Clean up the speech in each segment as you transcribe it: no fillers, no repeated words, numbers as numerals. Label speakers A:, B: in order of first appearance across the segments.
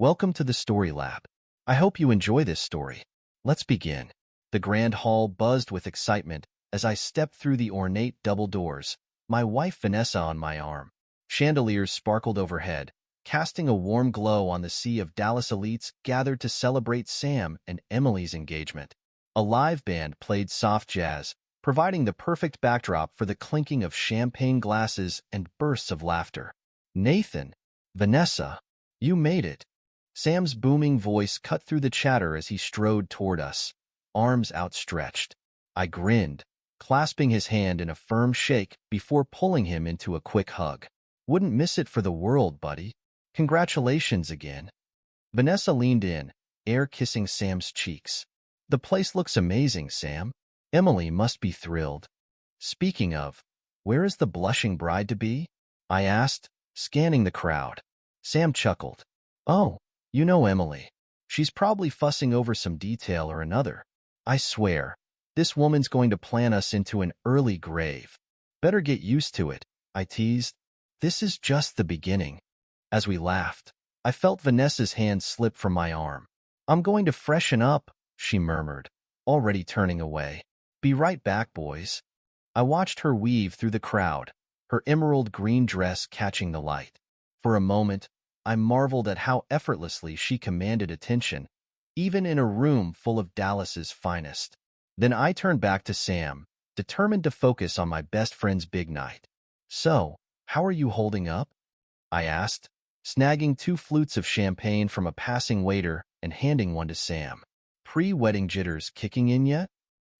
A: Welcome to the Story Lab. I hope you enjoy this story. Let's begin. The grand hall buzzed with excitement as I stepped through the ornate double doors, my wife Vanessa on my arm. Chandeliers sparkled overhead, casting a warm glow on the sea of Dallas elites gathered to celebrate Sam and Emily's engagement. A live band played soft jazz, providing the perfect backdrop for the clinking of champagne glasses and bursts of laughter. Nathan, Vanessa, you made it. Sam's booming voice cut through the chatter as he strode toward us, arms outstretched. I grinned, clasping his hand in a firm shake before pulling him into a quick hug. Wouldn't miss it for the world, buddy. Congratulations again. Vanessa leaned in, air kissing Sam's cheeks. The place looks amazing, Sam. Emily must be thrilled. Speaking of, where is the blushing bride-to-be? I asked, scanning the crowd. Sam chuckled. Oh, you know Emily. She's probably fussing over some detail or another. I swear, this woman's going to plan us into an early grave. Better get used to it, I teased. This is just the beginning. As we laughed, I felt Vanessa's hand slip from my arm. I'm going to freshen up, she murmured, already turning away. Be right back, boys. I watched her weave through the crowd, her emerald green dress catching the light. For a moment, I marveled at how effortlessly she commanded attention, even in a room full of Dallas's finest. Then I turned back to Sam, determined to focus on my best friend's big night. So, how are you holding up? I asked, snagging 2 flutes of champagne from a passing waiter and handing one to Sam. Pre-wedding jitters kicking in yet?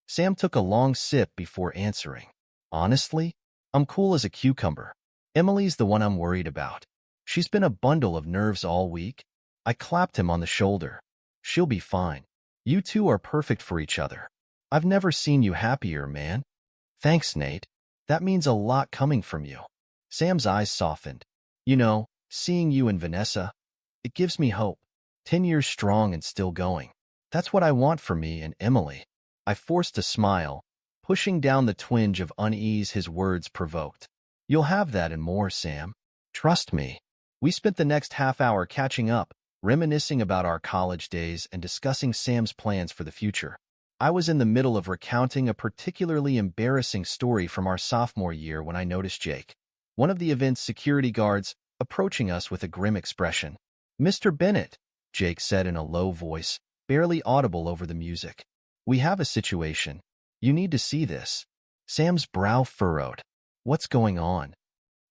A: Sam took a long sip before answering. Honestly, I'm cool as a cucumber. Emily's the one I'm worried about. She's been a bundle of nerves all week. I clapped him on the shoulder. She'll be fine. You two are perfect for each other. I've never seen you happier, man. Thanks, Nate. That means a lot coming from you. Sam's eyes softened. You know, seeing you and Vanessa, it gives me hope. 10 years strong and still going. That's what I want for me and Emily. I forced a smile, pushing down the twinge of unease his words provoked. You'll have that and more, Sam. Trust me. We spent the next half hour catching up, reminiscing about our college days and discussing Sam's plans for the future. I was in the middle of recounting a particularly embarrassing story from our sophomore year when I noticed Jake, one of the event's security guards, approaching us with a grim expression. Mr. Bennett, Jake said in a low voice, barely audible over the music. We have a situation. You need to see this. Sam's brow furrowed. What's going on?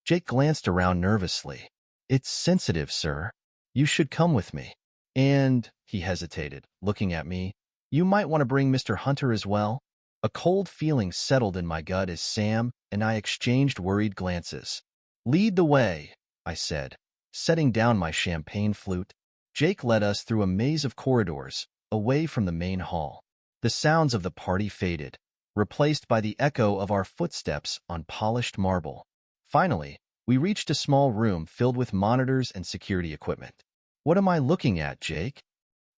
A: Jake glanced around nervously. It's sensitive, sir. You should come with me. And, he hesitated, looking at me, you might want to bring Mr. Hunter as well. A cold feeling settled in my gut as Sam and I exchanged worried glances. Lead the way, I said, setting down my champagne flute. Jake led us through a maze of corridors, away from the main hall. The sounds of the party faded, replaced by the echo of our footsteps on polished marble. Finally, we reached a small room filled with monitors and security equipment. What am I looking at, Jake?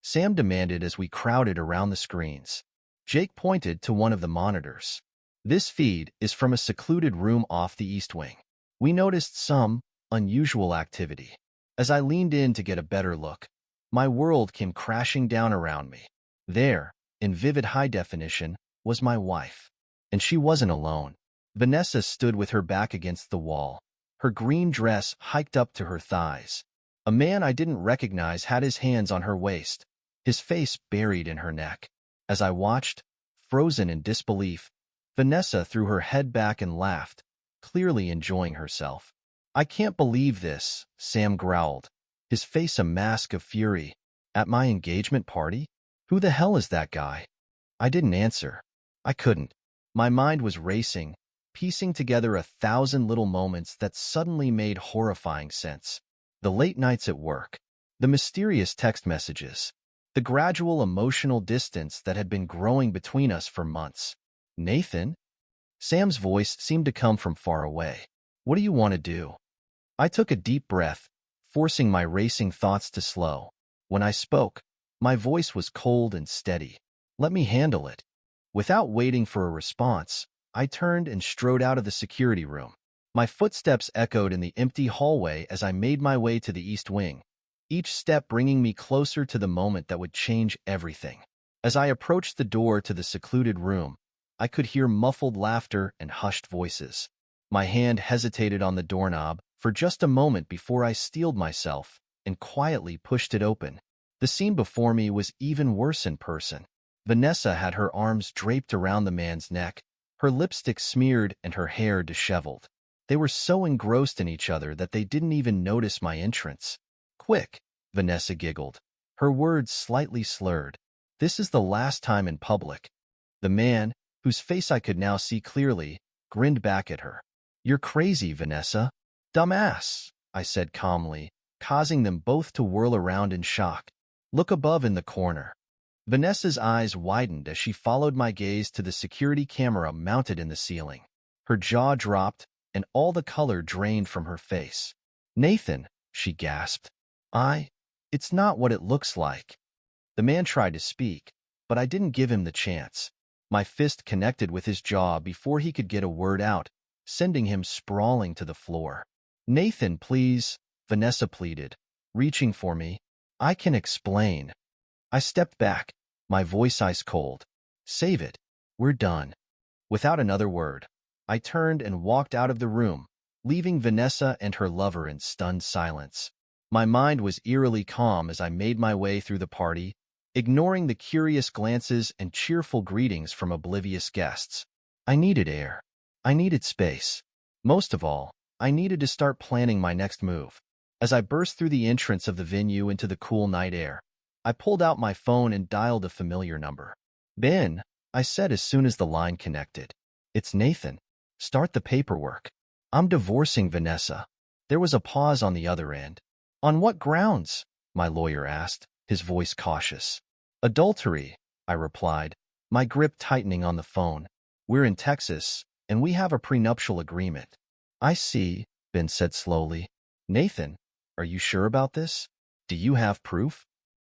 A: Sam demanded as we crowded around the screens. Jake pointed to one of the monitors. This feed is from a secluded room off the East Wing. We noticed some unusual activity. As I leaned in to get a better look, my world came crashing down around me. There, in vivid high definition, was my wife. And she wasn't alone. Vanessa stood with her back against the wall, her green dress hiked up to her thighs. A man I didn't recognize had his hands on her waist, his face buried in her neck. As I watched, frozen in disbelief, Vanessa threw her head back and laughed, clearly enjoying herself. I can't believe this, Sam growled, his face a mask of fury. At my engagement party? Who the hell is that guy? I didn't answer. I couldn't. My mind was racing, piecing together 1,000 little moments that suddenly made horrifying sense. The late nights at work, the mysterious text messages, the gradual emotional distance that had been growing between us for months. Nathan? Sam's voice seemed to come from far away. What do you want to do? I took a deep breath, forcing my racing thoughts to slow. When I spoke, my voice was cold and steady. Let me handle it. Without waiting for a response, I turned and strode out of the security room. My footsteps echoed in the empty hallway as I made my way to the East Wing. each step bringing me closer to the moment that would change everything. As I approached the door to the secluded room, I could hear muffled laughter and hushed voices. My hand hesitated on the doorknob for just a moment before I steeled myself and quietly pushed it open. The scene before me was even worse in person. Vanessa had her arms draped around the man's neck, her lipstick smeared and her hair disheveled. They were so engrossed in each other that they didn't even notice my entrance. "Quick," Vanessa giggled, her words slightly slurred. "This is the last time in public." The man, whose face I could now see clearly, grinned back at her. "You're crazy, Vanessa." "Dumbass," I said calmly, causing them both to whirl around in shock. "Look above in the corner." Vanessa's eyes widened as she followed my gaze to the security camera mounted in the ceiling. Her jaw dropped, and all the color drained from her face. "Nathan," she gasped. It's not what it looks like." The man tried to speak, but I didn't give him the chance. My fist connected with his jaw before he could get a word out, sending him sprawling to the floor. "Nathan, please," Vanessa pleaded, reaching for me. "I can explain." I stepped back, my voice ice cold. "Save it. We're done." Without another word, I turned and walked out of the room, leaving Vanessa and her lover in stunned silence. My mind was eerily calm as I made my way through the party, ignoring the curious glances and cheerful greetings from oblivious guests. I needed air. I needed space. Most of all, I needed to start planning my next move. As I burst through the entrance of the venue into the cool night air, I pulled out my phone and dialed a familiar number. "Ben," I said as soon as the line connected. "It's Nathan. Start the paperwork. I'm divorcing Vanessa." There was a pause on the other end. "On what grounds?" my lawyer asked, his voice cautious. "Adultery," I replied, my grip tightening on the phone. "We're in Texas, and we have a prenuptial agreement." "I see," Ben said slowly. "Nathan, are you sure about this? Do you have proof?"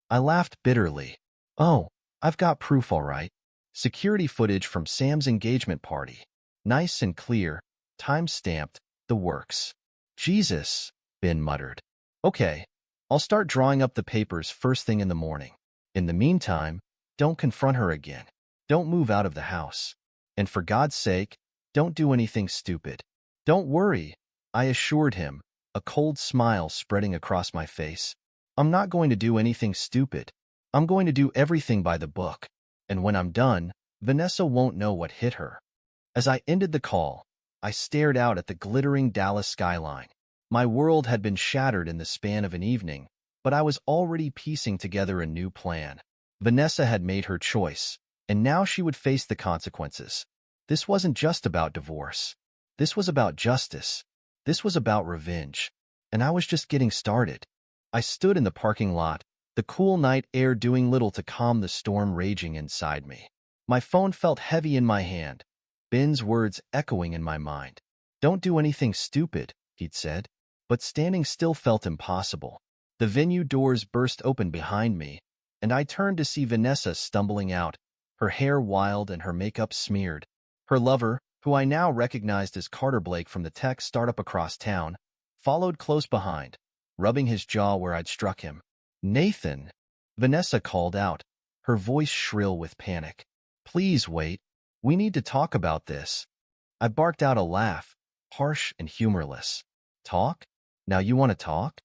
A: I laughed bitterly. "Oh, I've got proof all right. Security footage from Sam's engagement party. Nice and clear, time-stamped, the works." "Jesus," Ben muttered. "Okay, I'll start drawing up the papers first thing in the morning. In the meantime, don't confront her again. Don't move out of the house. And for God's sake, don't do anything stupid." "Don't worry," I assured him, a cold smile spreading across my face. "I'm not going to do anything stupid. I'm going to do everything by the book. And when I'm done, Vanessa won't know what hit her." As I ended the call, I stared out at the glittering Dallas skyline. My world had been shattered in the span of an evening, but I was already piecing together a new plan. Vanessa had made her choice, and now she would face the consequences. This wasn't just about divorce. This was about justice. This was about revenge. And I was just getting started. I stood in the parking lot, the cool night air doing little to calm the storm raging inside me. My phone felt heavy in my hand, Ben's words echoing in my mind. "Don't do anything stupid," he'd said. But standing still felt impossible. The venue doors burst open behind me, and I turned to see Vanessa stumbling out, her hair wild and her makeup smeared. Her lover, who I now recognized as Carter Blake from the tech startup across town, followed close behind, rubbing his jaw where I'd struck him. "Nathan," Vanessa called out, her voice shrill with panic. "Please wait. We need to talk about this." I barked out a laugh, harsh and humorless. "Talk? Now you want to talk?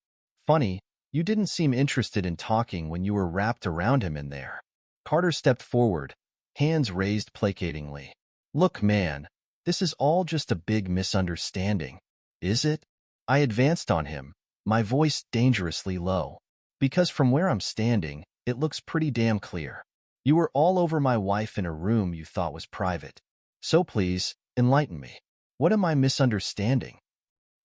A: Funny, you didn't seem interested in talking when you were wrapped around him in there." Carter stepped forward, hands raised placatingly. "Look, man, this is all just a big misunderstanding. Is it?" I advanced on him, my voice dangerously low. "Because from where I'm standing, it looks pretty damn clear. You were all over my wife in a room you thought was private. So please, enlighten me. What am I misunderstanding?"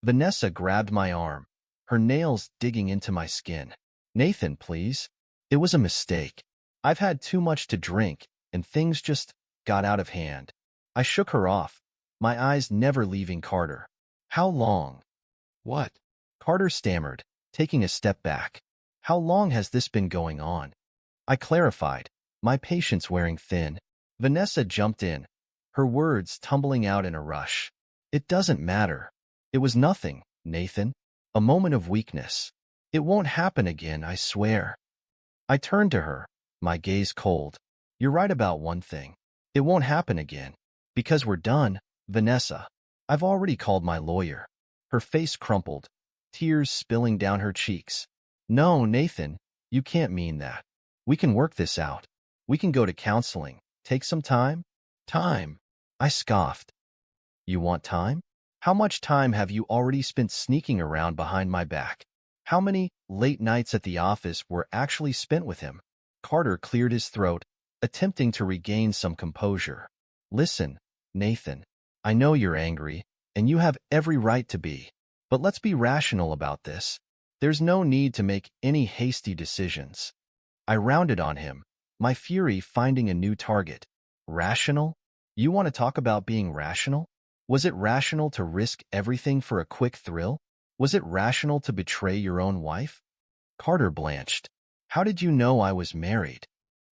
A: Vanessa grabbed my arm, her nails digging into my skin. "Nathan, please. It was a mistake. I've had too much to drink, and things just got out of hand." I shook her off, my eyes never leaving Carter. "How long?" "What?" Carter stammered, taking a step back. "How long has this been going on?" I clarified, my patience wearing thin. Vanessa jumped in, her words tumbling out in a rush. "It doesn't matter. It was nothing, Nathan. A moment of weakness. It won't happen again, I swear. I turned to her, my gaze cold. You're right about one thing. It won't happen again. Because we're done, Vanessa. I've already called my lawyer. Her face crumpled, tears spilling down her cheeks. No, Nathan, you can't mean that. We can work this out. We can go to counseling. Take some time? Time. I scoffed. You want time? How much time have you already spent sneaking around behind my back? How many late nights at the office were actually spent with him? Carter cleared his throat, attempting to regain some composure. Listen, Nathan, I know you're angry, and you have every right to be. But let's be rational about this. There's no need to make any hasty decisions. I rounded on him, my fury finding a new target. Rational? You want to talk about being rational? Was it rational to risk everything for a quick thrill? Was it rational to betray your own wife? Carter blanched. How did you know I was married?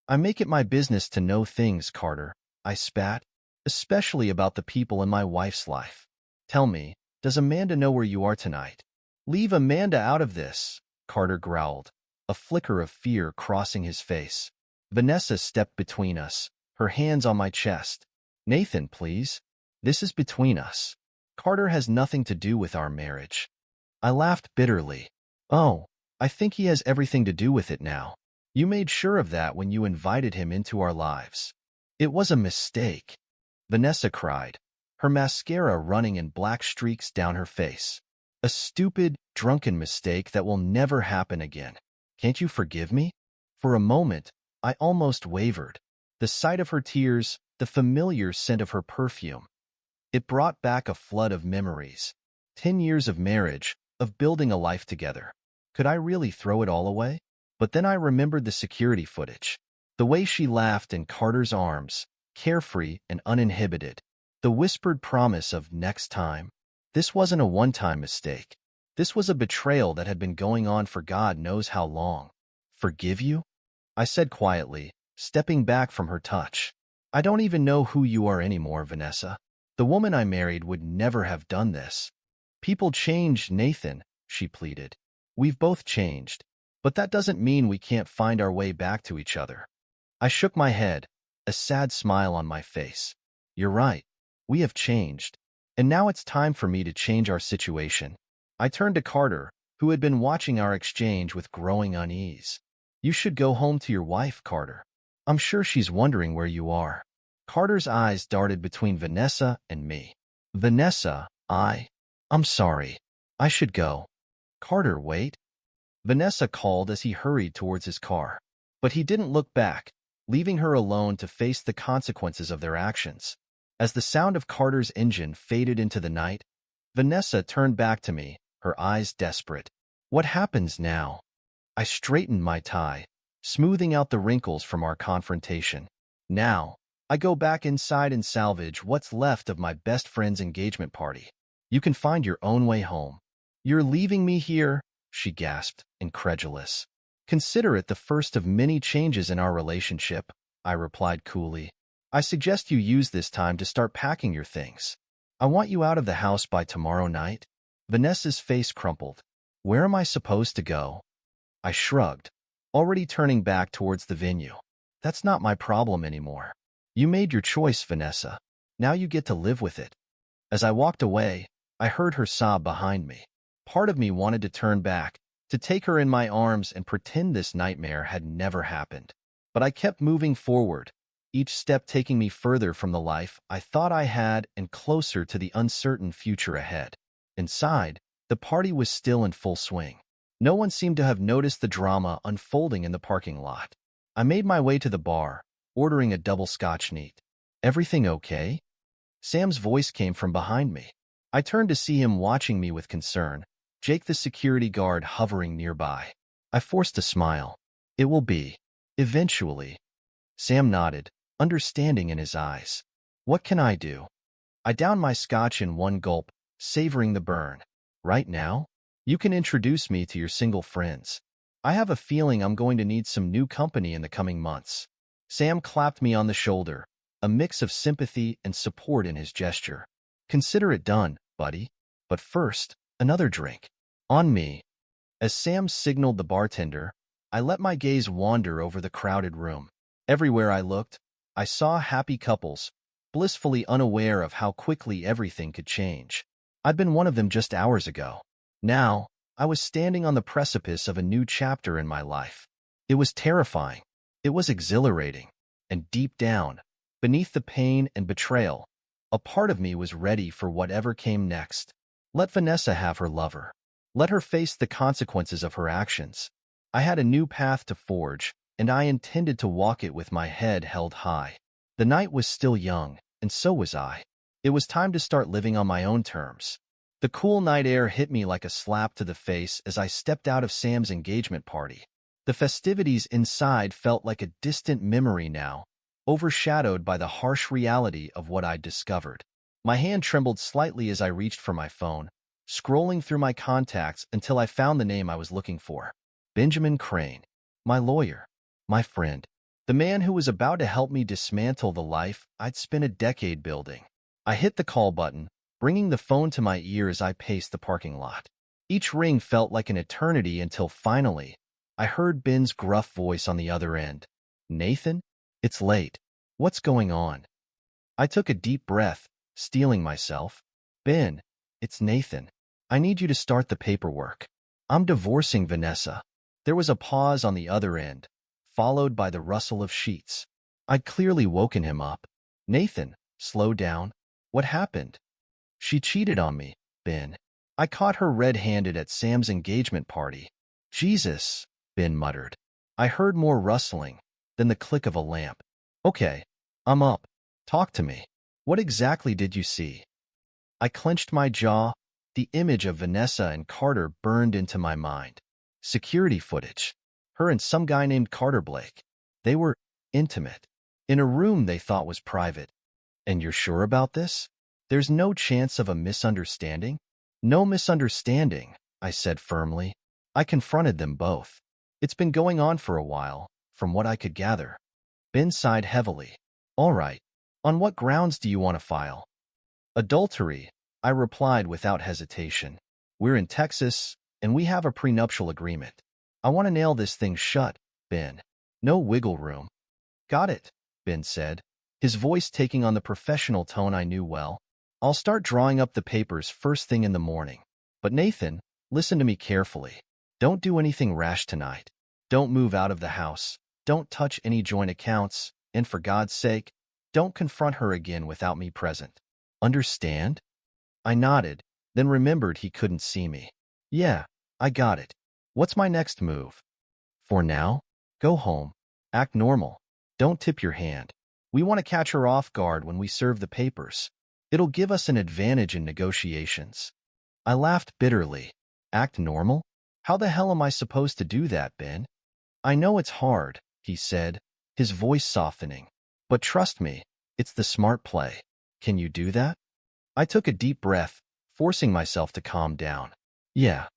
A: I make it my business to know things, Carter, I spat, especially about the people in my wife's life. Tell me, does Amanda know where you are tonight? Leave Amanda out of this, Carter growled, a flicker of fear crossing his face. Vanessa stepped between us, her hands on my chest. Nathan, please. This is between us. Carter has nothing to do with our marriage. I laughed bitterly. Oh, I think he has everything to do with it now. You made sure of that when you invited him into our lives. It was a mistake, Vanessa cried, her mascara running in black streaks down her face. A stupid, drunken mistake that will never happen again. Can't you forgive me? For a moment, I almost wavered. The sight of her tears, the familiar scent of her perfume. It brought back a flood of memories. 10 years of marriage, of building a life together. Could I really throw it all away? But then I remembered the security footage. The way she laughed in Carter's arms, carefree and uninhibited. The whispered promise of next time. This wasn't a one-time mistake. This was a betrayal that had been going on for God knows how long. Forgive you? I said quietly, stepping back from her touch. I don't even know who you are anymore, Vanessa. The woman I married would never have done this. People change, Nathan, she pleaded. We've both changed, but that doesn't mean we can't find our way back to each other. I shook my head, a sad smile on my face. You're right. We have changed. And now it's time for me to change our situation. I turned to Carter, who had been watching our exchange with growing unease. You should go home to your wife, Carter. I'm sure she's wondering where you are. Carter's eyes darted between Vanessa and me. Vanessa, I'm sorry. I should go. Carter, wait. Vanessa called as he hurried towards his car. But he didn't look back, leaving her alone to face the consequences of their actions. As the sound of Carter's engine faded into the night, Vanessa turned back to me, her eyes desperate. What happens now? I straightened my tie, smoothing out the wrinkles from our confrontation. Now, I go back inside and salvage what's left of my best friend's engagement party. You can find your own way home. You're leaving me here? She gasped, incredulous. Consider it the first of many changes in our relationship, I replied coolly. I suggest you use this time to start packing your things. I want you out of the house by tomorrow night. Vanessa's face crumpled. Where am I supposed to go? I shrugged, already turning back towards the venue. That's not my problem anymore. You made your choice, Vanessa. Now you get to live with it. As I walked away, I heard her sob behind me. Part of me wanted to turn back, to take her in my arms and pretend this nightmare had never happened. But I kept moving forward, each step taking me further from the life I thought I had and closer to the uncertain future ahead. Inside, the party was still in full swing. No one seemed to have noticed the drama unfolding in the parking lot. I made my way to the bar, ordering a double Scotch neat. Everything okay? Sam's voice came from behind me. I turned to see him watching me with concern, Jake the security guard hovering nearby. I forced a smile. It will be. Eventually. Sam nodded, understanding in his eyes. What can I do? I downed my scotch in one gulp, savoring the burn. Right now? You can introduce me to your single friends. I have a feeling I'm going to need some new company in the coming months. Sam clapped me on the shoulder, a mix of sympathy and support in his gesture. Consider it done, buddy. But first, another drink. On me. As Sam signaled the bartender, I let my gaze wander over the crowded room. Everywhere I looked, I saw happy couples, blissfully unaware of how quickly everything could change. I'd been one of them just hours ago. Now, I was standing on the precipice of a new chapter in my life. It was terrifying. It was exhilarating. And deep down, beneath the pain and betrayal, a part of me was ready for whatever came next. Let Vanessa have her lover. Let her face the consequences of her actions. I had a new path to forge, and I intended to walk it with my head held high. The night was still young, and so was I. It was time to start living on my own terms. The cool night air hit me like a slap to the face as I stepped out of Sam's engagement party. The festivities inside felt like a distant memory now, overshadowed by the harsh reality of what I'd discovered. My hand trembled slightly as I reached for my phone, scrolling through my contacts until I found the name I was looking for. Benjamin Crane. My lawyer. My friend. The man who was about to help me dismantle the life I'd spent a decade building. I hit the call button, bringing the phone to my ear as I paced the parking lot. Each ring felt like an eternity until finally, I heard Ben's gruff voice on the other end. Nathan? It's late. What's going on? I took a deep breath, steeling myself. Ben, it's Nathan. I need you to start the paperwork. I'm divorcing Vanessa. There was a pause on the other end, followed by the rustle of sheets. I'd clearly woken him up. Nathan, slow down. What happened? She cheated on me, Ben. I caught her red-handed at Sam's engagement party. Jesus, Ben muttered. I heard more rustling, then the click of a lamp. Okay, I'm up. Talk to me. What exactly did you see? I clenched my jaw. The image of Vanessa and Carter burned into my mind. Security footage. Her and some guy named Carter Blake. They were intimate. In a room they thought was private. And you're sure about this? There's no chance of a misunderstanding? No misunderstanding, I said firmly. I confronted them both. It's been going on for a while, from what I could gather. Ben sighed heavily. All right. On what grounds do you want to file? Adultery, I replied without hesitation. We're in Texas, and we have a prenuptial agreement. I want to nail this thing shut, Ben. No wiggle room. Got it, Ben said, his voice taking on the professional tone I knew well. I'll start drawing up the papers first thing in the morning. But Nathan, listen to me carefully. Don't do anything rash tonight. Don't move out of the house. Don't touch any joint accounts. And for God's sake, don't confront her again without me present. Understand? I nodded, then remembered he couldn't see me. Yeah, I got it. What's my next move? For now, go home. Act normal. Don't tip your hand. We want to catch her off guard when we serve the papers. It'll give us an advantage in negotiations. I laughed bitterly. Act normal? How the hell am I supposed to do that, Ben? I know it's hard, he said, his voice softening. But trust me, it's the smart play. Can you do that? I took a deep breath, forcing myself to calm down. Yeah,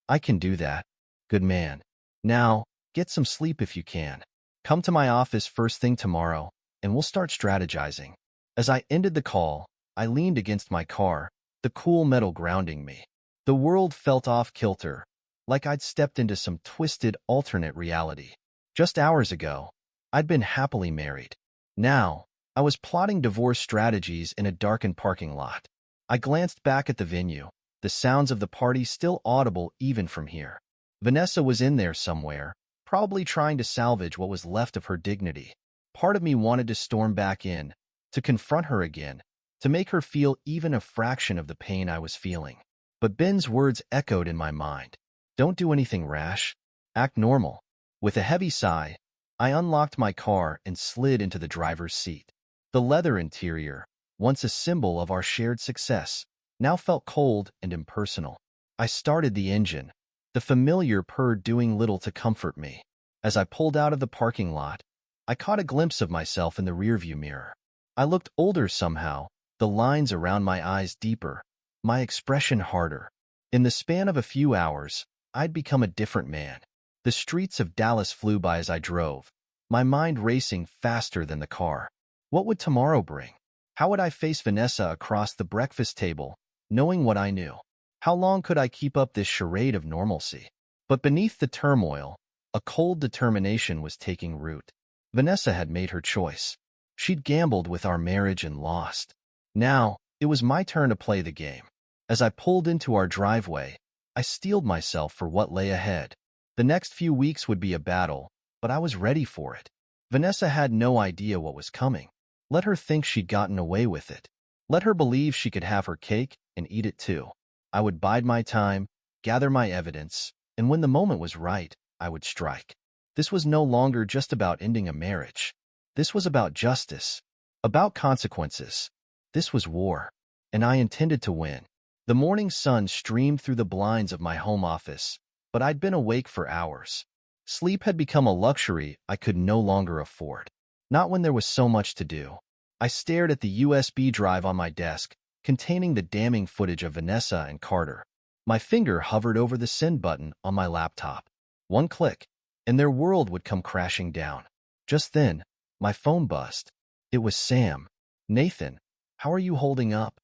A: I can do that. Good man. Now, get some sleep if you can. Come to my office first thing tomorrow, and we'll start strategizing. As I ended the call, I leaned against my car, the cool metal grounding me. The world felt off-kilter, like I'd stepped into some twisted alternate reality. Just hours ago, I'd been happily married. Now, I was plotting divorce strategies in a darkened parking lot. I glanced back at the venue, the sounds of the party still audible even from here. Vanessa was in there somewhere, probably trying to salvage what was left of her dignity. Part of me wanted to storm back in, to confront her again, to make her feel even a fraction of the pain I was feeling. But Ben's words echoed in my mind. Don't do anything rash. Act normal. With a heavy sigh, I unlocked my car and slid into the driver's seat. The leather interior, once a symbol of our shared success, now felt cold and impersonal. I started the engine, the familiar purr doing little to comfort me. As I pulled out of the parking lot, I caught a glimpse of myself in the rearview mirror. I looked older somehow, the lines around my eyes deeper, my expression harder. In the span of a few hours, I'd become a different man. The streets of Dallas flew by as I drove, my mind racing faster than the car. What would tomorrow bring? How would I face Vanessa across the breakfast table, knowing what I knew? How long could I keep up this charade of normalcy? But beneath the turmoil, a cold determination was taking root. Vanessa had made her choice. She'd gambled with our marriage and lost. Now, it was my turn to play the game. As I pulled into our driveway, I steeled myself for what lay ahead. The next few weeks would be a battle, but I was ready for it. Vanessa had no idea what was coming. Let her think she'd gotten away with it. Let her believe she could have her cake and eat it too. I would bide my time, gather my evidence, and when the moment was right, I would strike. This was no longer just about ending a marriage. This was about justice, about consequences. This was war, and I intended to win. The morning sun streamed through the blinds of my home office, but I'd been awake for hours. Sleep had become a luxury I could no longer afford. Not when there was so much to do. I stared at the USB drive on my desk, containing the damning footage of Vanessa and Carter. My finger hovered over the send button on my laptop. One click, and their world would come crashing down. Just then, my phone buzzed. It was Sam. "Nathan, how are you holding up?"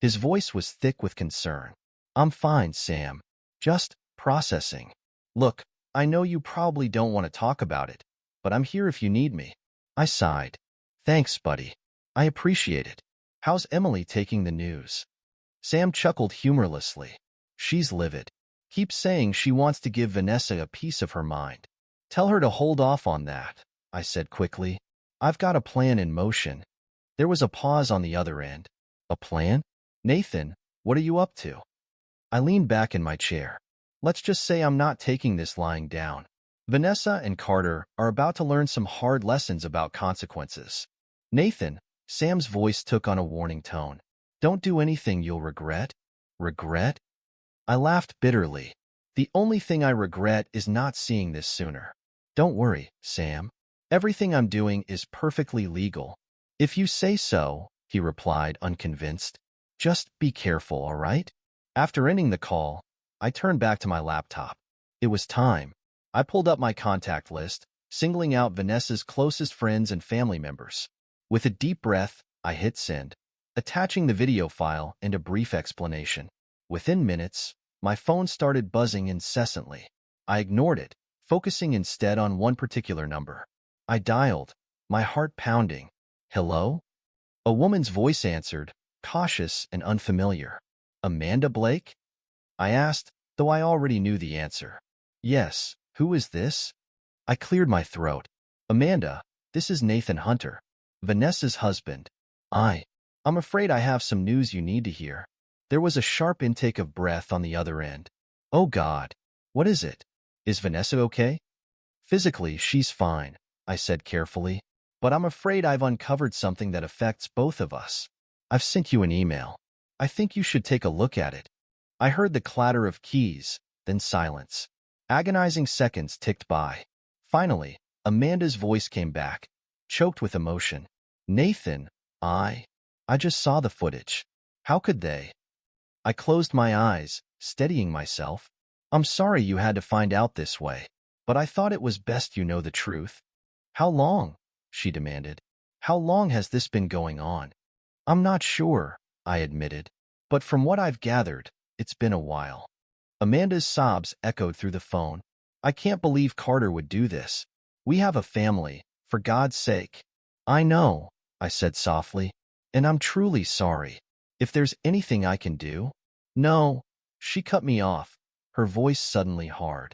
A: His voice was thick with concern. "I'm fine, Sam. Just processing. Look, I know you probably don't want to talk about it, but I'm here if you need me." I sighed. "Thanks, buddy. I appreciate it. How's Emily taking the news?" Sam chuckled humorlessly. "She's livid. Keeps saying she wants to give Vanessa a piece of her mind." "Tell her to hold off on that," I said quickly. "I've got a plan in motion." There was a pause on the other end. "A plan? Nathan, what are you up to?" I leaned back in my chair. "Let's just say I'm not taking this lying down. Vanessa and Carter are about to learn some hard lessons about consequences." "Nathan," Sam's voice took on a warning tone. "Don't do anything you'll regret." "Regret?" I laughed bitterly. "The only thing I regret is not seeing this sooner." "Don't worry, Sam. Everything I'm doing is perfectly legal." "If you say so," he replied, unconvinced. "Just be careful, all right?" After ending the call, I turned back to my laptop. It was time. I pulled up my contact list, singling out Vanessa's closest friends and family members. With a deep breath, I hit send, attaching the video file and a brief explanation. Within minutes, my phone started buzzing incessantly. I ignored it, focusing instead on one particular number. I dialed, my heart pounding. "Hello?" A woman's voice answered, cautious and unfamiliar. "Amanda Blake?" I asked, though I already knew the answer. "Yes, who is this?" I cleared my throat. "Amanda, this is Nathan Hunter, Vanessa's husband. I'm afraid I have some news you need to hear." There was a sharp intake of breath on the other end. "Oh God, what is it? Is Vanessa okay?" "Physically, she's fine," I said carefully, "but I'm afraid I've uncovered something that affects both of us. I've sent you an email. I think you should take a look at it." I heard the clatter of keys, then silence. Agonizing seconds ticked by. Finally, Amanda's voice came back, choked with emotion. "Nathan, I just saw the footage. How could they?" I closed my eyes, steadying myself. "I'm sorry you had to find out this way, but I thought it was best you know the truth." "How long?" she demanded. "How long has this been going on?" "I'm not sure," I admitted, "but from what I've gathered, it's been a while." Amanda's sobs echoed through the phone. "I can't believe Carter would do this. We have a family, for God's sake." "I know," I said softly, "and I'm truly sorry. If there's anything I can do—" "No," she cut me off, her voice suddenly hard.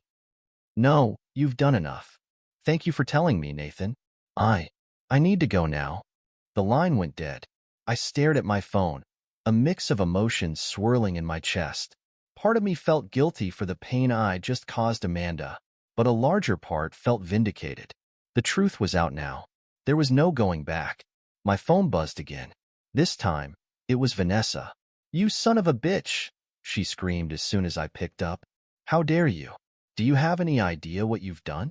A: "No, you've done enough. Thank you for telling me, Nathan. I need to go now." The line went dead. I stared at my phone, a mix of emotions swirling in my chest. Part of me felt guilty for the pain I just caused Amanda, but a larger part felt vindicated. The truth was out now. There was no going back. My phone buzzed again. This time, it was Vanessa. "You son of a bitch!" she screamed as soon as I picked up. "How dare you? Do you have any idea what you've done?"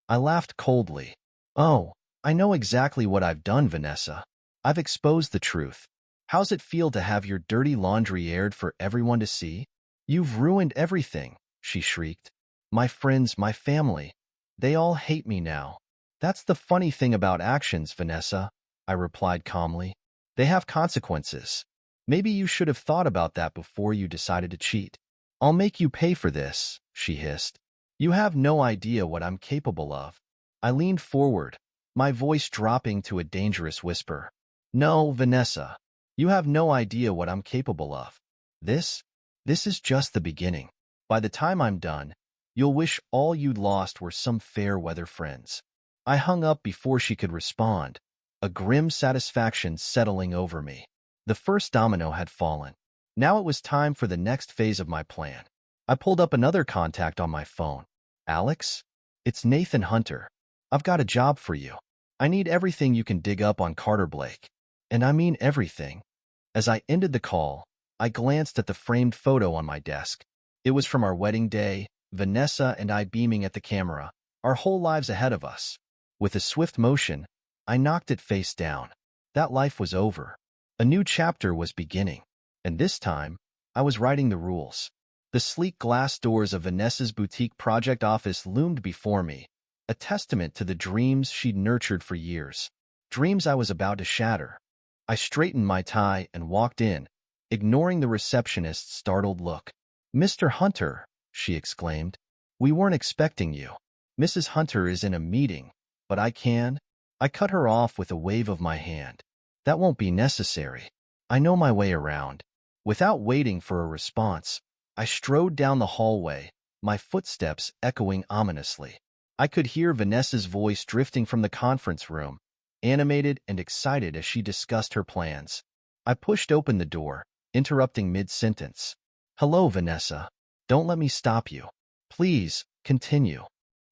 A: I laughed coldly. "Oh, I know exactly what I've done, Vanessa. I've exposed the truth. How's it feel to have your dirty laundry aired for everyone to see?" "You've ruined everything," she shrieked. "My friends, my family. They all hate me now." "That's the funny thing about actions, Vanessa," I replied calmly. "They have consequences. Maybe you should have thought about that before you decided to cheat. I'll make you pay for this, she hissed. You have no idea what I'm capable of. I leaned forward, my voice dropping to a dangerous whisper. No, Vanessa, you have no idea what I'm capable of. This is just the beginning. By the time I'm done, you'll wish all you'd lost were some fair-weather friends. I hung up before she could respond, a grim satisfaction settling over me. The first domino had fallen. Now it was time for the next phase of my plan. I pulled up another contact on my phone. Alex? It's Nathan Hunter. I've got a job for you. I need everything you can dig up on Carter Blake. And I mean everything. As I ended the call, I glanced at the framed photo on my desk. It was from our wedding day, Vanessa and I beaming at the camera, our whole lives ahead of us. With a swift motion, I knocked it face down. That life was over. A new chapter was beginning. And this time, I was writing the rules. The sleek glass doors of Vanessa's boutique project office loomed before me, a testament to the dreams she'd nurtured for years. Dreams I was about to shatter. I straightened my tie and walked in, ignoring the receptionist's startled look. Mr. Hunter, she exclaimed. We weren't expecting you. Mrs. Hunter is in a meeting, but I can. I cut her off with a wave of my hand. That won't be necessary. I know my way around. Without waiting for a response, I strode down the hallway, my footsteps echoing ominously. I could hear Vanessa's voice drifting from the conference room, animated and excited as she discussed her plans. I pushed open the door, interrupting mid-sentence. Hello, Vanessa. Don't let me stop you. Please, continue.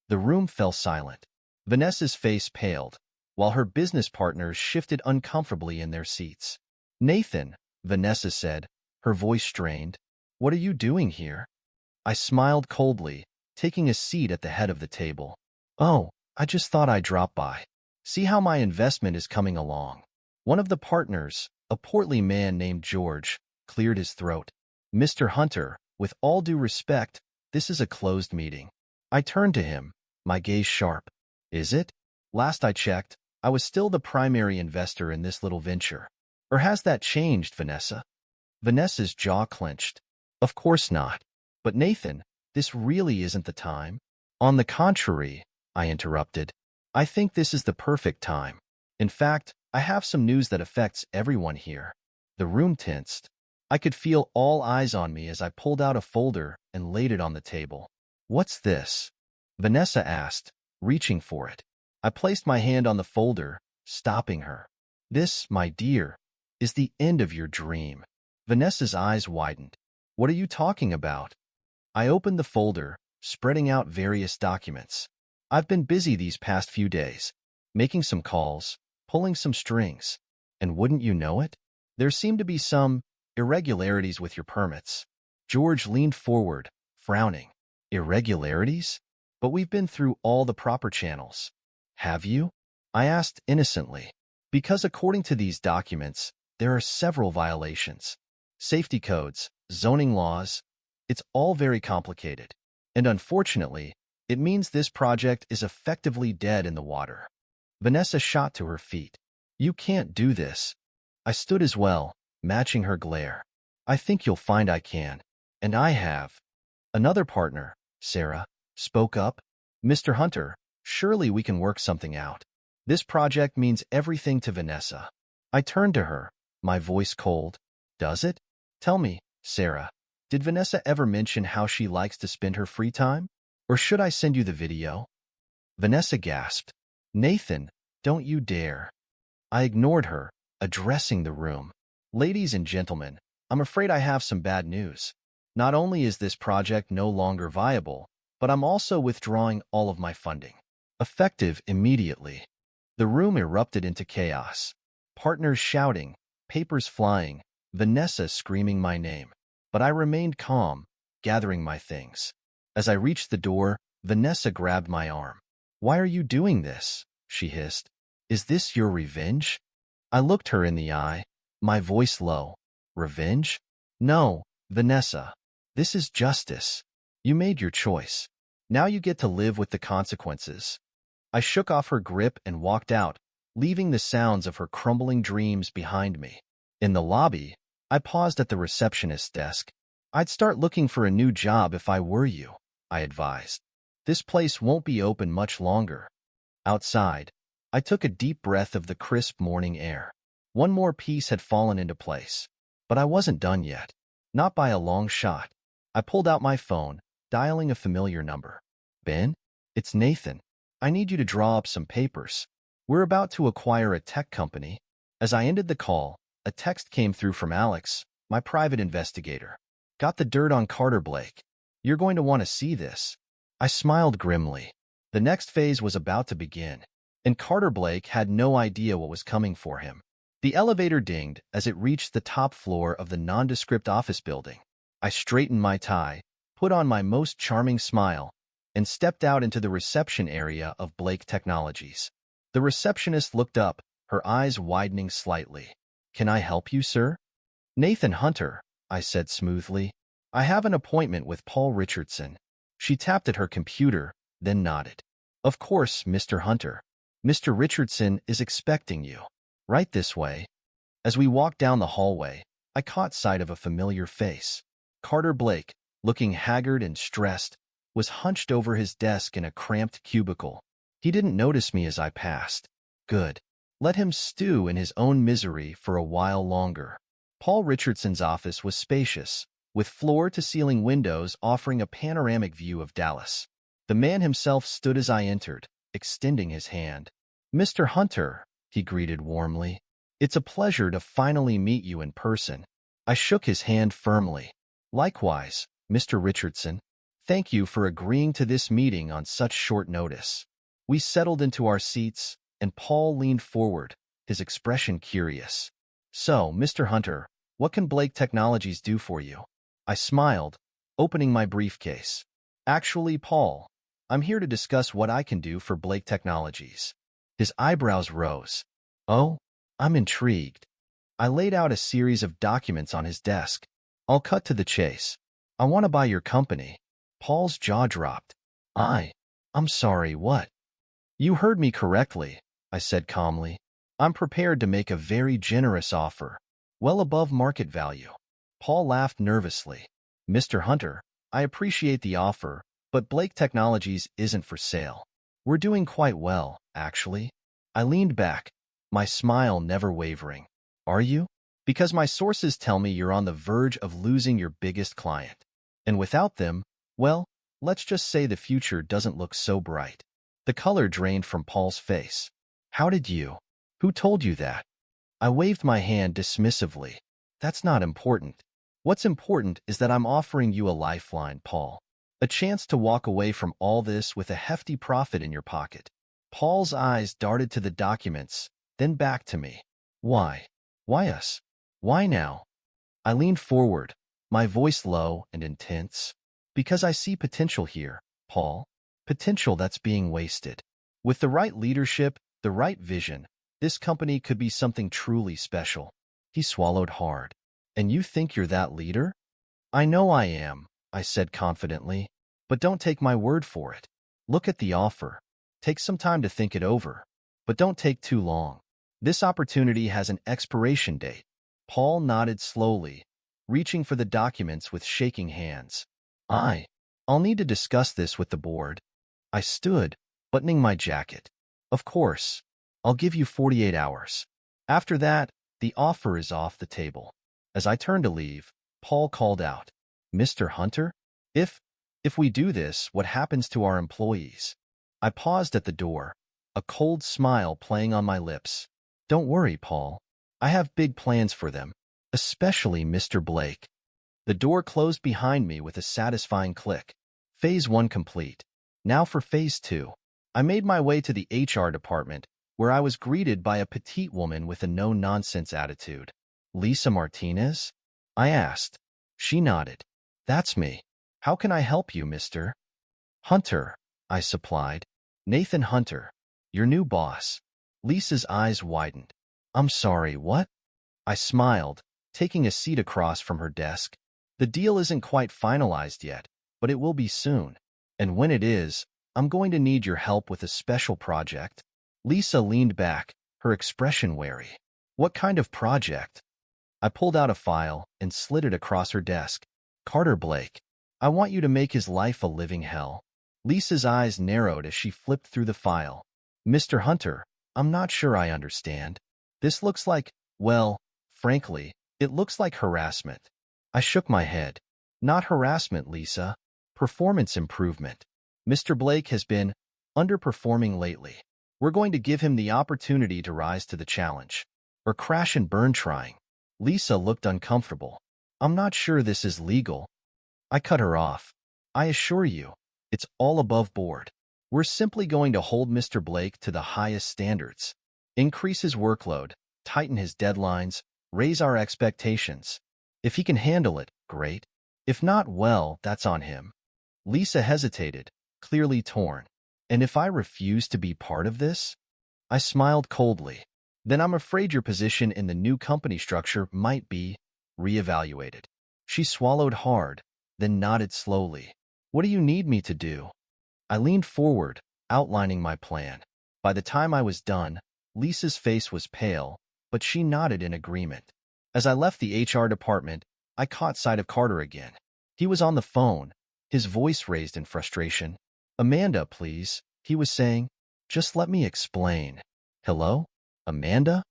A: The room fell silent. Vanessa's face paled, while her business partners shifted uncomfortably in their seats. Nathan, Vanessa said, her voice strained. What are you doing here? I smiled coldly, taking a seat at the head of the table. Oh, I just thought I'd drop by. See how my investment is coming along. One of the partners, a portly man named George, cleared his throat. Mr. Hunter, with all due respect, this is a closed meeting. I turned to him, my gaze sharp. Is it? Last I checked, I was still the primary investor in this little venture. Or has that changed, Vanessa? Vanessa's jaw clenched. Of course not. But Nathan, this really isn't the time. On the contrary, I interrupted. I think this is the perfect time. In fact, I have some news that affects everyone here. The room tensed. I could feel all eyes on me as I pulled out a folder and laid it on the table. What's this? Vanessa asked, reaching for it. I placed my hand on the folder, stopping her. This, my dear, is the end of your dream. Vanessa's eyes widened. What are you talking about? I opened the folder, spreading out various documents. I've been busy these past few days, making some calls, pulling some strings. And wouldn't you know it? There seemed to be some irregularities with your permits. George leaned forward, frowning. Irregularities? But we've been through all the proper channels. Have you? I asked innocently. Because according to these documents, there are several violations. Safety codes, zoning laws. It's all very complicated. And unfortunately, it means this project is effectively dead in the water. Vanessa shot to her feet. You can't do this. I stood as well, matching her glare. I think you'll find I can. And I have. Another partner, Sarah, spoke up. Mr. Hunter, surely we can work something out. This project means everything to Vanessa. I turned to her, my voice cold. Does it? Tell me, Sarah, did Vanessa ever mention how she likes to spend her free time? Or should I send you the video? Vanessa gasped. Nathan, don't you dare. I ignored her, addressing the room. Ladies and gentlemen, I'm afraid I have some bad news. Not only is this project no longer viable, but I'm also withdrawing all of my funding. Effective immediately. The room erupted into chaos. Partners shouting, papers flying, Vanessa screaming my name. But I remained calm, gathering my things. As I reached the door, Vanessa grabbed my arm. Why are you doing this? She hissed. Is this your revenge? I looked her in the eye, my voice low. Revenge? No, Vanessa. This is justice. You made your choice. Now you get to live with the consequences. I shook off her grip and walked out, leaving the sounds of her crumbling dreams behind me. In the lobby, I paused at the receptionist's desk. I'd start looking for a new job if I were you, I advised. This place won't be open much longer. Outside, I took a deep breath of the crisp morning air. One more piece had fallen into place. But I wasn't done yet. Not by a long shot. I pulled out my phone, dialing a familiar number. Ben? It's Nathan. I need you to draw up some papers. We're about to acquire a tech company. As I ended the call, a text came through from Alex, my private investigator. Got the dirt on Carter Blake. You're going to want to see this. I smiled grimly. The next phase was about to begin, and Carter Blake had no idea what was coming for him. The elevator dinged as it reached the top floor of the nondescript office building. I straightened my tie, put on my most charming smile, and stepped out into the reception area of Blake Technologies. The receptionist looked up, her eyes widening slightly. Can I help you, sir? Nathan Hunter, I said smoothly. I have an appointment with Paul Richardson. She tapped at her computer, then nodded. Of course, Mr. Hunter. Mr. Richardson is expecting you. Right this way. As we walked down the hallway, I caught sight of a familiar face. Carter Blake, looking haggard and stressed, was hunched over his desk in a cramped cubicle. He didn't notice me as I passed. Good. Let him stew in his own misery for a while longer. Paul Richardson's office was spacious, with floor-to-ceiling windows offering a panoramic view of Dallas. The man himself stood as I entered, extending his hand. Mr. Hunter, he greeted warmly. It's a pleasure to finally meet you in person. I shook his hand firmly. Likewise, Mr. Richardson. Thank you for agreeing to this meeting on such short notice. We settled into our seats, and Paul leaned forward, his expression curious. So, Mr. Hunter, what can Blake Technologies do for you? I smiled, opening my briefcase. Actually, Paul, I'm here to discuss what I can do for Blake Technologies. His eyebrows rose. Oh, I'm intrigued. I laid out a series of documents on his desk. I'll cut to the chase. I want to buy your company. Paul's jaw dropped. I'm sorry, what? You heard me correctly, I said calmly. I'm prepared to make a very generous offer, well above market value. Paul laughed nervously. Mr. Hunter, I appreciate the offer, but Blake Technologies isn't for sale. We're doing quite well, actually. I leaned back, my smile never wavering. Are you? Because my sources tell me you're on the verge of losing your biggest client. And without them, well, let's just say the future doesn't look so bright. The color drained from Paul's face. How did you? Who told you that? I waved my hand dismissively. That's not important. What's important is that I'm offering you a lifeline, Paul. A chance to walk away from all this with a hefty profit in your pocket. Paul's eyes darted to the documents, then back to me. Why? Why us? Why now? I leaned forward, my voice low and intense. Because I see potential here, Paul. Potential that's being wasted. With the right leadership, the right vision, this company could be something truly special. He swallowed hard. And you think you're that leader? I know I am, I said confidently. But don't take my word for it. Look at the offer. Take some time to think it over. But don't take too long. This opportunity has an expiration date. Paul nodded slowly, reaching for the documents with shaking hands. I'll need to discuss this with the board. I stood, buttoning my jacket. Of course. I'll give you 48 hours. After that, the offer is off the table. As I turned to leave, Paul called out, Mr. Hunter? If we do this, what happens to our employees? I paused at the door, a cold smile playing on my lips. Don't worry, Paul. I have big plans for them, especially Mr. Blake. The door closed behind me with a satisfying click. Phase 1 complete. Now for Phase 2. I made my way to the HR department, where I was greeted by a petite woman with a no-nonsense attitude. Lisa Martinez? I asked. She nodded. That's me. How can I help you, Mr. Hunter? I supplied. Nathan Hunter, your new boss. Lisa's eyes widened. I'm sorry, what? I smiled, taking a seat across from her desk. The deal isn't quite finalized yet, but it will be soon. And when it is, I'm going to need your help with a special project. Lisa leaned back, her expression wary. What kind of project? I pulled out a file and slid it across her desk. Carter Blake. I want you to make his life a living hell. Lisa's eyes narrowed as she flipped through the file. Mr. Hunter, I'm not sure I understand. This looks like, well, frankly, it looks like harassment. I shook my head. Not harassment, Lisa. Performance improvement. Mr. Blake has been underperforming lately. We're going to give him the opportunity to rise to the challenge. Or crash and burn trying. Lisa looked uncomfortable. I'm not sure this is legal. I cut her off. I assure you, it's all above board. We're simply going to hold Mr. Blake to the highest standards. Increase his workload, tighten his deadlines, raise our expectations. If he can handle it, great. If not, well, that's on him. Lisa hesitated, clearly torn. And if I refuse to be part of this? I smiled coldly. Then I'm afraid your position in the new company structure might be reevaluated. She swallowed hard, then nodded slowly. What do you need me to do? I leaned forward, outlining my plan. By the time I was done, Lisa's face was pale, but she nodded in agreement. As I left the HR department, I caught sight of Carter again. He was on the phone, his voice raised in frustration. Amanda, please, he was saying. Just let me explain. Hello? Amanda?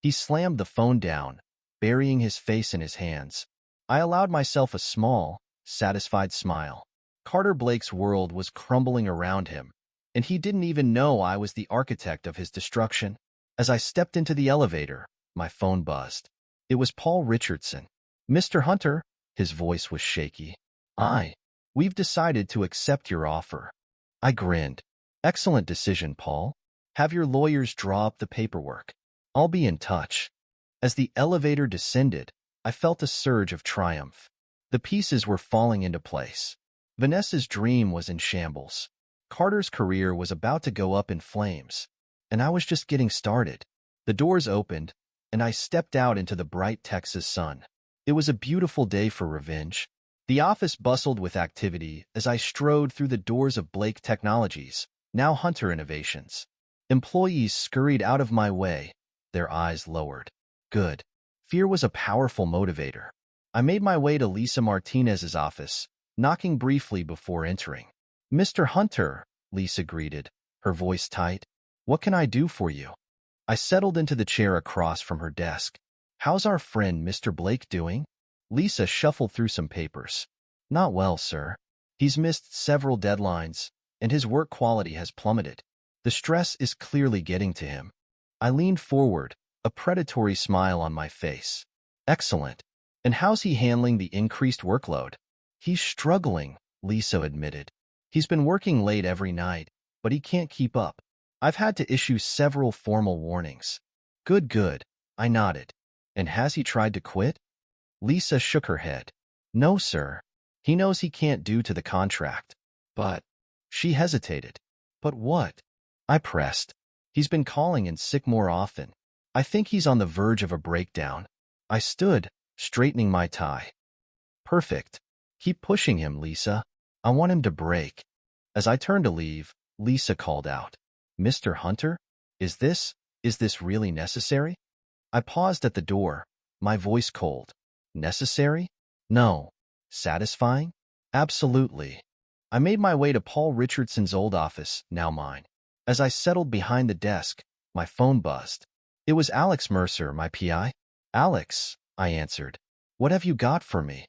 A: He slammed the phone down, burying his face in his hands. I allowed myself a small, satisfied smile. Carter Blake's world was crumbling around him, and he didn't even know I was the architect of his destruction. As I stepped into the elevator, my phone buzzed. It was Paul Richardson. Mr. Hunter, his voice was shaky. We've decided to accept your offer. I grinned. Excellent decision, Paul. Have your lawyers draw up the paperwork. I'll be in touch. As the elevator descended, I felt a surge of triumph. The pieces were falling into place. Vanessa's dream was in shambles. Carter's career was about to go up in flames, and I was just getting started. The doors opened, and I stepped out into the bright Texas sun. It was a beautiful day for revenge. The office bustled with activity as I strode through the doors of Blake Technologies, now Hunter Innovations. Employees scurried out of my way, their eyes lowered. Good. Fear was a powerful motivator. I made my way to Lisa Martinez's office, knocking briefly before entering. Mr. Hunter, Lisa greeted, her voice tight. What can I do for you? I settled into the chair across from her desk. How's our friend Mr. Blake doing? Lisa shuffled through some papers. Not well, sir. He's missed several deadlines, and his work quality has plummeted. The stress is clearly getting to him. I leaned forward, a predatory smile on my face. Excellent. And how's he handling the increased workload? He's struggling, Lisa admitted. He's been working late every night, but he can't keep up. I've had to issue several formal warnings. Good, I nodded. And has he tried to quit? Lisa shook her head. No, sir. He knows he can't due to the contract. But... She hesitated. But what? I pressed. He's been calling in sick more often. I think he's on the verge of a breakdown. I stood, straightening my tie. Perfect. Keep pushing him, Lisa. I want him to break. As I turned to leave, Lisa called out. Mr. Hunter? Is this really necessary? I paused at the door, my voice cold. Necessary? No. Satisfying? Absolutely. I made my way to Paul Richardson's old office, now mine. As I settled behind the desk, my phone buzzed. It was Alex Mercer, my PI. Alex, I answered. What have you got for me?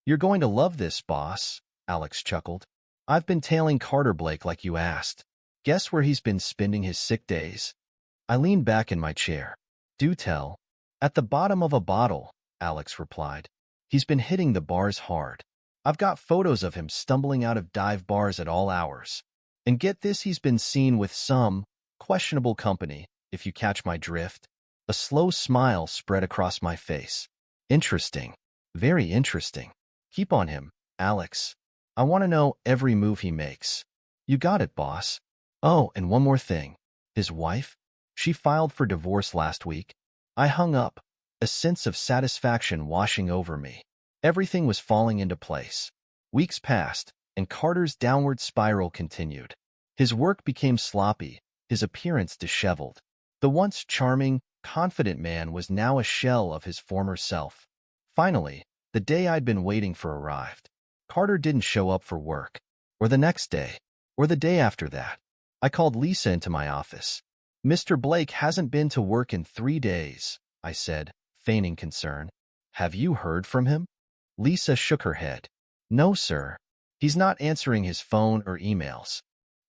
A: You're going to love this, boss, Alex chuckled. I've been tailing Carter Blake like you asked. Guess where he's been spending his sick days? I leaned back in my chair. Do tell. At the bottom of a bottle, Alex replied. He's been hitting the bars hard. I've got photos of him stumbling out of dive bars at all hours. And get this, he's been seen with some questionable company, if you catch my drift. A slow smile spread across my face. Interesting. Very interesting. Keep on him, Alex. I want to know every move he makes. You got it, boss. Oh, and one more thing. His wife? She filed for divorce last week. I hung up, a sense of satisfaction washing over me. Everything was falling into place. Weeks passed, and Carter's downward spiral continued. His work became sloppy, his appearance disheveled. The once charming, confident man was now a shell of his former self. Finally, the day I'd been waiting for arrived. Carter didn't show up for work, or the next day, or the day after that. I called Lisa into my office. "Mr. Blake hasn't been to work in 3 days," I said, feigning concern. "Have you heard from him?" Lisa shook her head. "No, sir. He's not answering his phone or emails."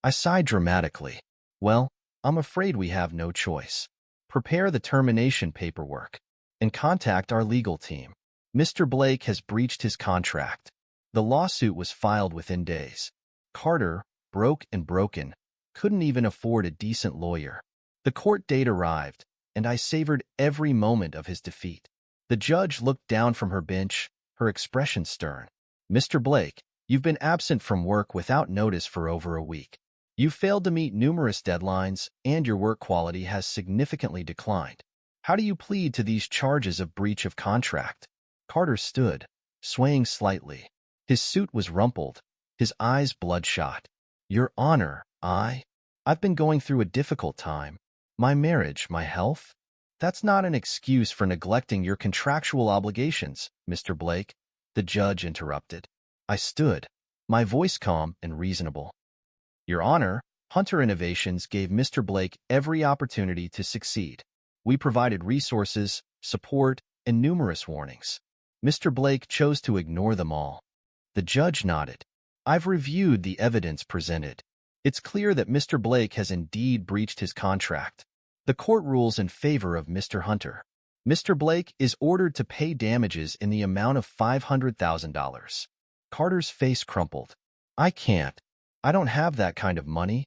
A: I sighed dramatically. "Well, I'm afraid we have no choice. Prepare the termination paperwork and contact our legal team. Mr. Blake has breached his contract." The lawsuit was filed within days. Carter, broke and broken, couldn't even afford a decent lawyer. The court date arrived, and I savored every moment of his defeat. The judge looked down from her bench, her expression stern. "Mr. Blake, you've been absent from work without notice for over a week. You've failed to meet numerous deadlines, and your work quality has significantly declined. How do you plead to these charges of breach of contract?" Carter stood, swaying slightly. His suit was rumpled, his eyes bloodshot. "Your Honor, I've been going through a difficult time. My marriage, my health. That's not an excuse for neglecting your contractual obligations, Mr. Blake," the judge interrupted. I stood, my voice calm and reasonable. "Your Honor, Hunter Innovations gave Mr. Blake every opportunity to succeed. We provided resources, support, and numerous warnings. Mr. Blake chose to ignore them all." The judge nodded. "I've reviewed the evidence presented. It's clear that Mr. Blake has indeed breached his contract. The court rules in favor of Mr. Hunter. Mr. Blake is ordered to pay damages in the amount of $500,000. Carter's face crumpled. "I can't. I don't have that kind of money."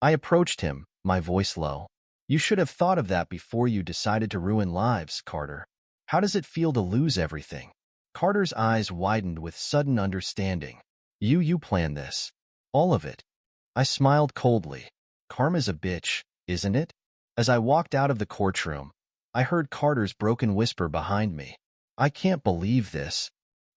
A: I approached him, my voice low. "You should have thought of that before you decided to ruin lives, Carter. How does it feel to lose everything?" Carter's eyes widened with sudden understanding. You planned this. All of it." I smiled coldly. "Karma's a bitch, isn't it?" As I walked out of the courtroom, I heard Carter's broken whisper behind me. "I can't believe this."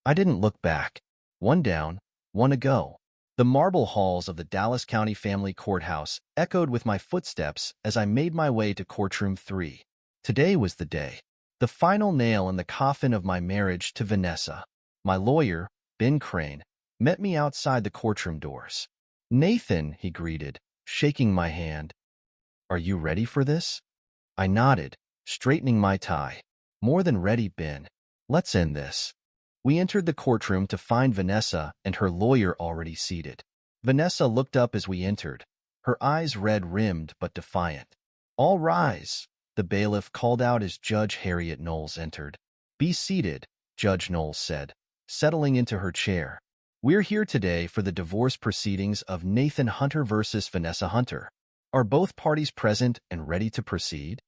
A: I didn't look back. One down, one to go. The marble halls of the Dallas County Family Courthouse echoed with my footsteps as I made my way to courtroom 3. Today was the day. The final nail in the coffin of my marriage to Vanessa. My lawyer, Ben Crane, met me outside the courtroom doors. "Nathan," he greeted, shaking my hand. "Are you ready for this?" I nodded, straightening my tie. "More than ready, Ben. Let's end this." We entered the courtroom to find Vanessa and her lawyer already seated. Vanessa looked up as we entered, her eyes red-rimmed but defiant. "All rise," the bailiff called out as Judge Harriet Knowles entered. "Be seated," Judge Knowles said, settling into her chair. "We're here today for the divorce proceedings of Nathan Hunter versus Vanessa Hunter. Are both parties present and ready to proceed?"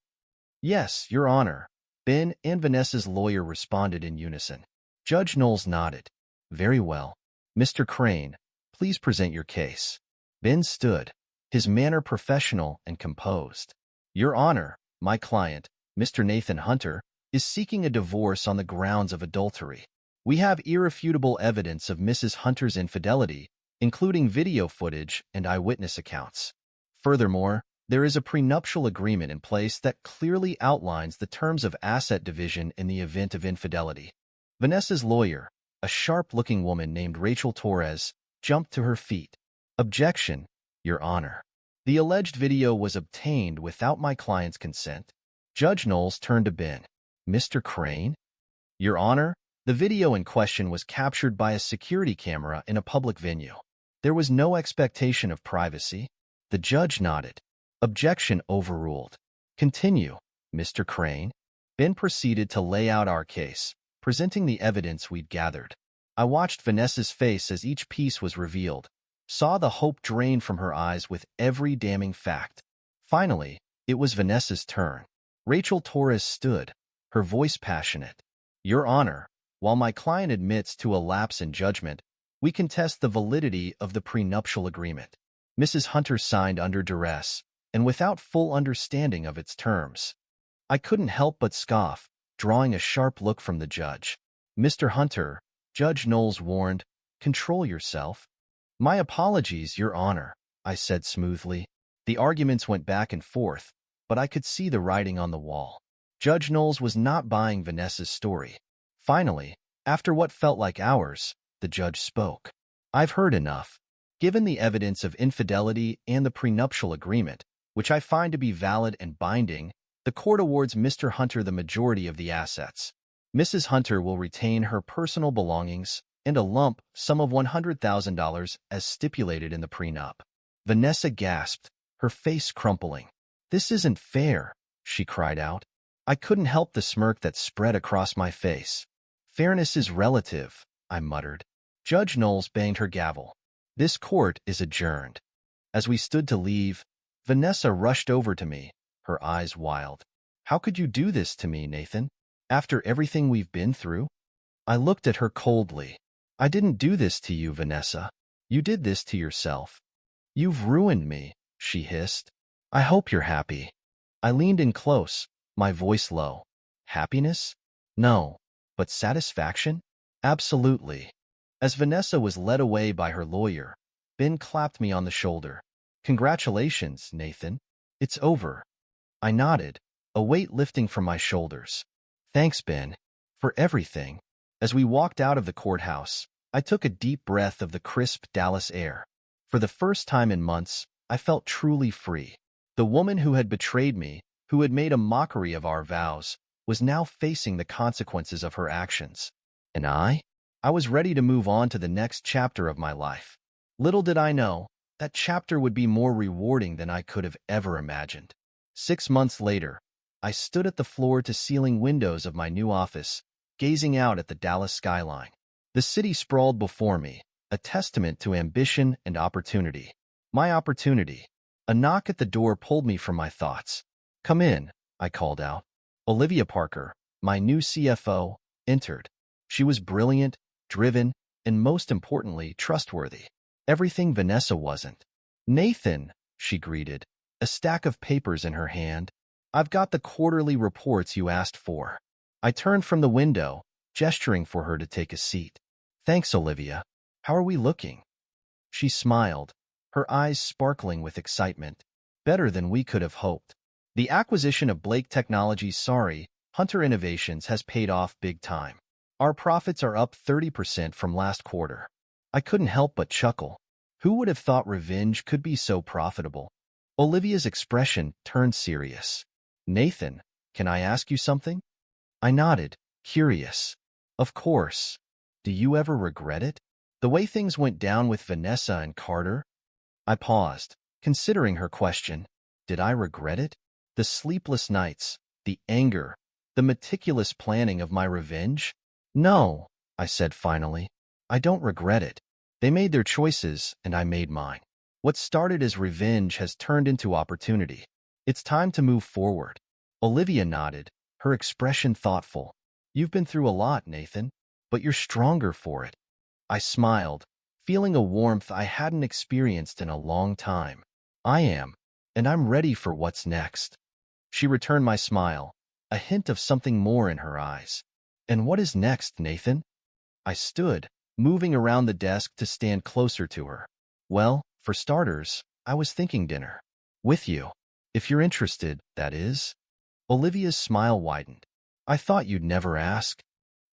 A: "Yes, Your Honor." Ben and Vanessa's lawyer responded in unison. Judge Knowles nodded. "Very well. Mr. Crane, please present your case." Ben stood, his manner professional and composed. "Your Honor, my client, Mr. Nathan Hunter, is seeking a divorce on the grounds of adultery. We have irrefutable evidence of Mrs. Hunter's infidelity, including video footage and eyewitness accounts. Furthermore, there is a prenuptial agreement in place that clearly outlines the terms of asset division in the event of infidelity." Vanessa's lawyer, a sharp-looking woman named Rachel Torres, jumped to her feet. "Objection, Your Honor. The alleged video was obtained without my client's consent." Judge Knowles turned to Ben. "Mr. Crane?" "Your Honor, the video in question was captured by a security camera in a public venue. There was no expectation of privacy." The judge nodded. "Objection overruled. Continue, Mr. Crane." Ben proceeded to lay out our case, presenting the evidence we'd gathered. I watched Vanessa's face as each piece was revealed, saw the hope drain from her eyes with every damning fact. Finally, it was Vanessa's turn. Rachel Torres stood, her voice passionate. "Your Honor, while my client admits to a lapse in judgment, we contest the validity of the prenuptial agreement. Mrs. Hunter signed under duress, and without full understanding of its terms." I couldn't help but scoff, drawing a sharp look from the judge. "Mr. Hunter," Judge Knowles warned, "control yourself." "My apologies, Your Honor," I said smoothly. The arguments went back and forth, but I could see the writing on the wall. Judge Knowles was not buying Vanessa's story. Finally, after what felt like hours, the judge spoke. I've heard enough. Given the evidence of infidelity and the prenuptial agreement, which I find to be valid and binding, the court awards Mr. Hunter the majority of the assets. Mrs. Hunter will retain her personal belongings and a lump sum of $100,000 as stipulated in the prenup. Vanessa gasped, her face crumpling. "This isn't fair," she cried out. I couldn't help the smirk that spread across my face. "Fairness is relative," I muttered. Judge Knowles banged her gavel. "This court is adjourned." As we stood to leave, Vanessa rushed over to me, her eyes wild. "How could you do this to me, Nathan? After everything we've been through?" I looked at her coldly. "I didn't do this to you, Vanessa. You did this to yourself." "You've ruined me," she hissed. "I hope you're happy." I leaned in close, my voice low. Happiness? No. But satisfaction? Absolutely. As Vanessa was led away by her lawyer, Ben clapped me on the shoulder. "Congratulations, Nathan. It's over." I nodded, a weight lifting from my shoulders. "Thanks, Ben, for everything." As we walked out of the courthouse, I took a deep breath of the crisp Dallas air. For the first time in months, I felt truly free. The woman who had betrayed me, who had made a mockery of our vows, was now facing the consequences of her actions. And I was ready to move on to the next chapter of my life. Little did I know, that chapter would be more rewarding than I could have ever imagined. 6 months later, I stood at the floor-to-ceiling windows of my new office, gazing out at the Dallas skyline. The city sprawled before me, a testament to ambition and opportunity. My opportunity. A knock at the door pulled me from my thoughts. "Come in," I called out. Olivia Parker, my new CFO, entered. She was brilliant, driven, and most importantly, trustworthy. Everything Vanessa wasn't. "Nathan," she greeted, a stack of papers in her hand. "I've got the quarterly reports you asked for." I turned from the window, gesturing for her to take a seat. "Thanks, Olivia. How are we looking?" She smiled, her eyes sparkling with excitement. "Better than we could have hoped. The acquisition of Blake Technologies, Hunter Innovations has paid off big time. Our profits are up 30% from last quarter." I couldn't help but chuckle. Who would have thought revenge could be so profitable? Olivia's expression turned serious. "Nathan, can I ask you something?" I nodded, curious. "Of course. Do you ever regret it? The way things went down with Vanessa and Carter?" I paused, considering her question. Did I regret it? The sleepless nights, the anger, the meticulous planning of my revenge? "No," I said finally. "I don't regret it. They made their choices, and I made mine. What started as revenge has turned into opportunity. It's time to move forward." Olivia nodded, her expression thoughtful. "You've been through a lot, Nathan, but you're stronger for it." I smiled, feeling a warmth I hadn't experienced in a long time. "I am, and I'm ready for what's next." She returned my smile, a hint of something more in her eyes. "And what is next, Nathan?" I stood, moving around the desk to stand closer to her. "Well, for starters, I was thinking dinner. With you. If you're interested, that is." Olivia's smile widened. "I thought you'd never ask."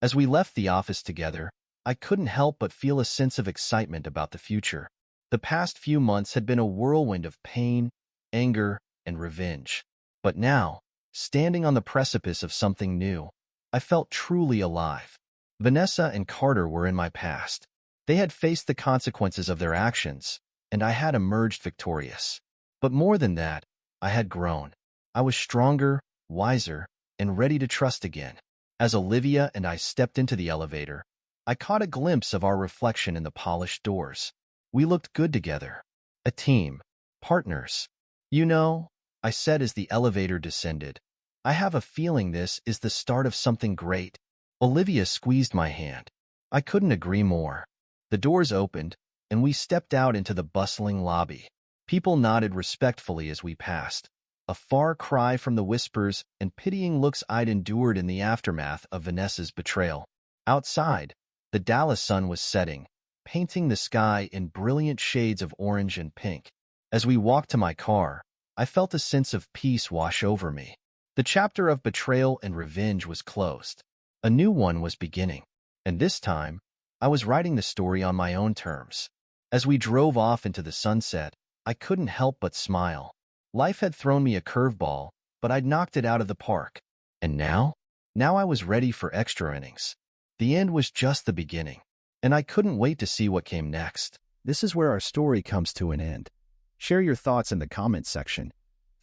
A: As we left the office together, I couldn't help but feel a sense of excitement about the future. The past few months had been a whirlwind of pain, anger, and revenge. But now, standing on the precipice of something new, I felt truly alive. Vanessa and Carter were in my past. They had faced the consequences of their actions, and I had emerged victorious. But more than that, I had grown. I was stronger, wiser, and ready to trust again. As Olivia and I stepped into the elevator, I caught a glimpse of our reflection in the polished doors. We looked good together. A team. Partners. "You know," I said as the elevator descended, "I have a feeling this is the start of something great." Olivia squeezed my hand. I couldn't agree more. The doors opened, and we stepped out into the bustling lobby. People nodded respectfully as we passed, a far cry from the whispers and pitying looks I'd endured in the aftermath of Vanessa's betrayal. Outside, the Dallas sun was setting, painting the sky in brilliant shades of orange and pink. As we walked to my car, I felt a sense of peace wash over me. The chapter of betrayal and revenge was closed. A new one was beginning, and this time, I was writing the story on my own terms. As we drove off into the sunset, I couldn't help but smile. Life had thrown me a curveball, but I'd knocked it out of the park. And now? Now I was ready for extra innings. The end was just the beginning, and I couldn't wait to see what came next.
B: This is where our story comes to an end. Share your thoughts in the comments section.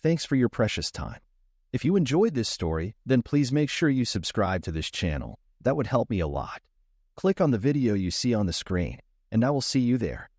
B: Thanks for your precious time. If you enjoyed this story, then please make sure you subscribe to this channel. That would help me a lot. Click on the video you see on the screen, and I will see you there.